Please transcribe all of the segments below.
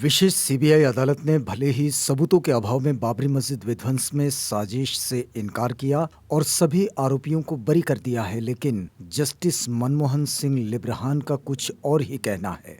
विशेष CBI अदालत ने भले ही सबूतों के अभाव में बाबरी मस्जिद विध्वंस में साजिश से इनकार किया और सभी आरोपियों को बरी कर दिया है, लेकिन जस्टिस मनमोहन सिंह लिब्रहान का कुछ और ही कहना है।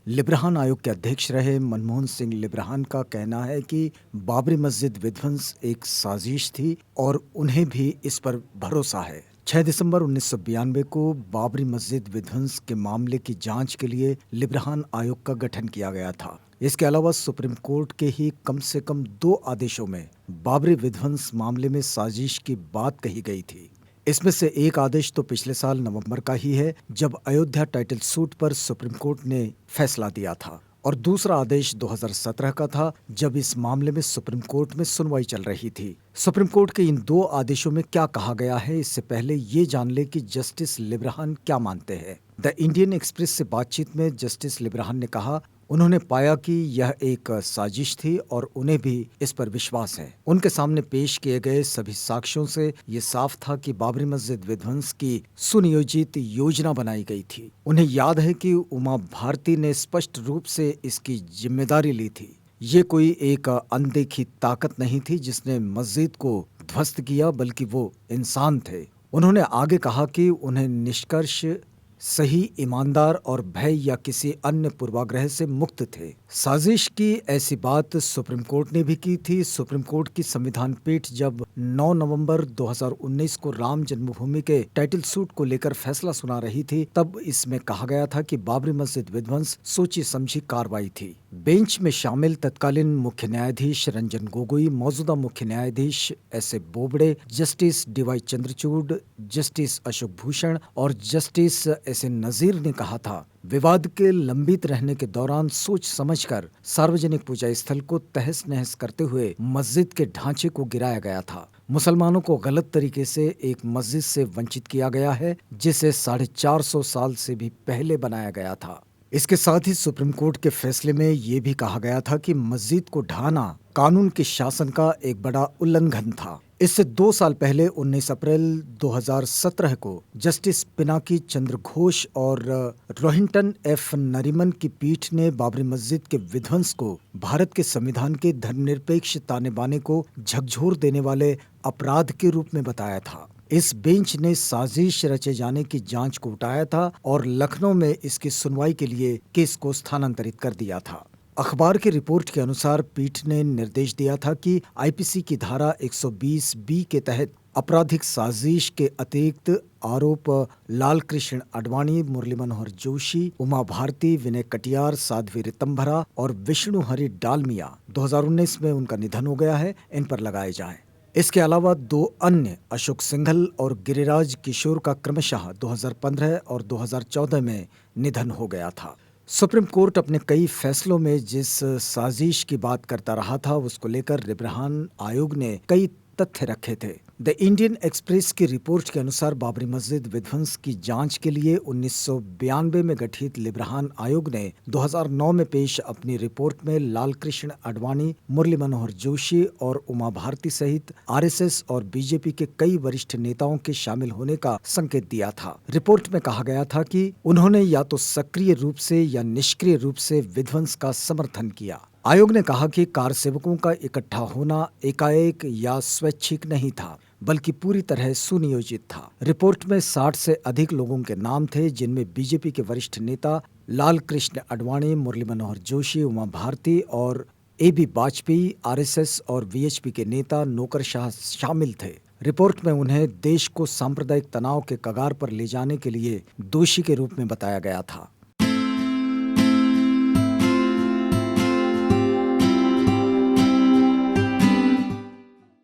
लिब्रहान आयोग के अध्यक्ष रहे मनमोहन सिंह लिब्रहान का कहना है कि बाबरी मस्जिद विध्वंस एक साजिश थी और उन्हें भी इस पर भरोसा है। 6 दिसंबर 1992 को बाबरी मस्जिद विध्वंस के मामले की जांच के लिए लिब्रहान आयोग का गठन किया गया था। इसके अलावा सुप्रीम कोर्ट के ही कम से कम 2 आदेशों में बाबरी विध्वंस मामले में साजिश की बात कही गई थी। इसमें से एक आदेश तो पिछले साल नवंबर का ही है, जब अयोध्या टाइटल सूट पर सुप्रीम कोर्ट ने फैसला दिया था, और दूसरा आदेश 2017 का था, जब इस मामले में सुप्रीम कोर्ट में सुनवाई चल रही थी। सुप्रीम कोर्ट के इन 2 आदेशों में क्या कहा गया है, इससे पहले ये जान ले कि जस्टिस लिब्रहान क्या मानते हैं। द इंडियन एक्सप्रेस से बातचीत में जस्टिस लिब्रहान ने कहा, उन्होंने पाया कि यह एक साजिश थी और उन्हें भी इस पर विश्वास है। उनके सामने पेश किए गए सभी साक्ष्यों से ये साफ था कि बाबरी मस्जिद विध्वंस की सुनियोजित योजना बनाई गई थी। उन्हें याद है कि उमा भारती ने स्पष्ट रूप से इसकी जिम्मेदारी ली थी। ये कोई एक अनदेखी ताकत नहीं थी जिसने मस्जिद को ध्वस्त किया, बल्कि वो इंसान थे। उन्होंने आगे कहा कि उन्हें निष्कर्ष सही, ईमानदार और भय या किसी अन्य पूर्वाग्रह से मुक्त थे। साजिश की ऐसी बात सुप्रीम कोर्ट ने भी की थी। सुप्रीम कोर्ट की संविधान पीठ जब 9 नवंबर 2019 को राम जन्मभूमि के टाइटल सूट को लेकर फैसला सुना रही थी, तब इसमें कहा गया था कि बाबरी मस्जिद विध्वंस सोची समझी कार्रवाई थी। बेंच में शामिल तत्कालीन मुख्य न्यायाधीश रंजन गोगोई, मौजूदा मुख्य न्यायाधीश एस ए बोबड़े, जस्टिस डीवाई चंद्रचूड़, जस्टिस अशोक भूषण और जस्टिस एस ए नजीर ने कहा था, विवाद के लंबित रहने के दौरान सोच समझकर सार्वजनिक पूजा स्थल को तहस नहस करते हुए मस्जिद के ढांचे को गिराया गया था। मुसलमानों को गलत तरीके से एक मस्जिद से वंचित किया गया है, जिसे 450 साल से भी पहले बनाया गया था। इसके साथ ही सुप्रीम कोर्ट के फैसले में ये भी कहा गया था कि मस्जिद को ढाना कानून के शासन का एक बड़ा उल्लंघन था। इससे 2 साल पहले 19 अप्रैल 2017 को जस्टिस पिनाकी चंद्र घोष और रोहिंटन एफ नरीमन की पीठ ने बाबरी मस्जिद के विध्वंस को भारत के संविधान के धर्मनिरपेक्ष ताने बाने को झकझोर देने वाले अपराध के रूप में बताया था। इस बेंच ने साजिश रचे जाने की जांच को उठाया था और लखनऊ में इसकी सुनवाई के लिए केस को स्थानांतरित कर दिया था। अखबार की रिपोर्ट के अनुसार पीठ ने निर्देश दिया था कि आईपीसी की धारा 120 बी के तहत आपराधिक साजिश के अतिरिक्त आरोप लाल कृष्ण आडवाणी, मुरली मनोहर जोशी, उमा भारती, विनय कटियार, साध्वी रितंभरा और विष्णु हरि डालमिया, 2019 में उनका निधन हो गया है, इन पर लगाए जाएं। इसके अलावा 2 अन्य अशोक सिंघल और गिरिराज किशोर का क्रमशः 2015 और 2014 में निधन हो गया था। सुप्रीम कोर्ट अपने कई फैसलों में जिस साजिश की बात करता रहा था, उसको लेकर लिब्रहान आयोग ने कई तथ्य रखे थे। द इंडियन एक्सप्रेस की रिपोर्ट के अनुसार बाबरी मस्जिद विध्वंस की जांच के लिए 1992 में गठित लिब्रहान आयोग ने 2009 में पेश अपनी रिपोर्ट में लाल कृष्ण आडवाणी, मुरली मनोहर जोशी और उमा भारती सहित आरएसएस और बीजेपी के कई वरिष्ठ नेताओं के शामिल होने का संकेत दिया था। रिपोर्ट में कहा गया था कि उन्होंने या तो सक्रिय रूप से या निष्क्रिय रूप से विध्वंस का समर्थन किया। आयोग ने कहा कि कारसेवकों का इकट्ठा होना एकाएक या स्वैच्छिक नहीं था, बल्कि पूरी तरह सुनियोजित था। रिपोर्ट में 60 से अधिक लोगों के नाम थे, जिनमें बीजेपी के वरिष्ठ नेता लाल कृष्ण आडवाणी, मुरली मनोहर जोशी, उमा भारती और एबी वाजपेयी, आरएसएस और वीएचपी के नेता नौकरशाह शामिल थे। रिपोर्ट में उन्हें देश को सांप्रदायिक तनाव के कगार पर ले जाने के लिए दोषी के रूप में बताया गया था।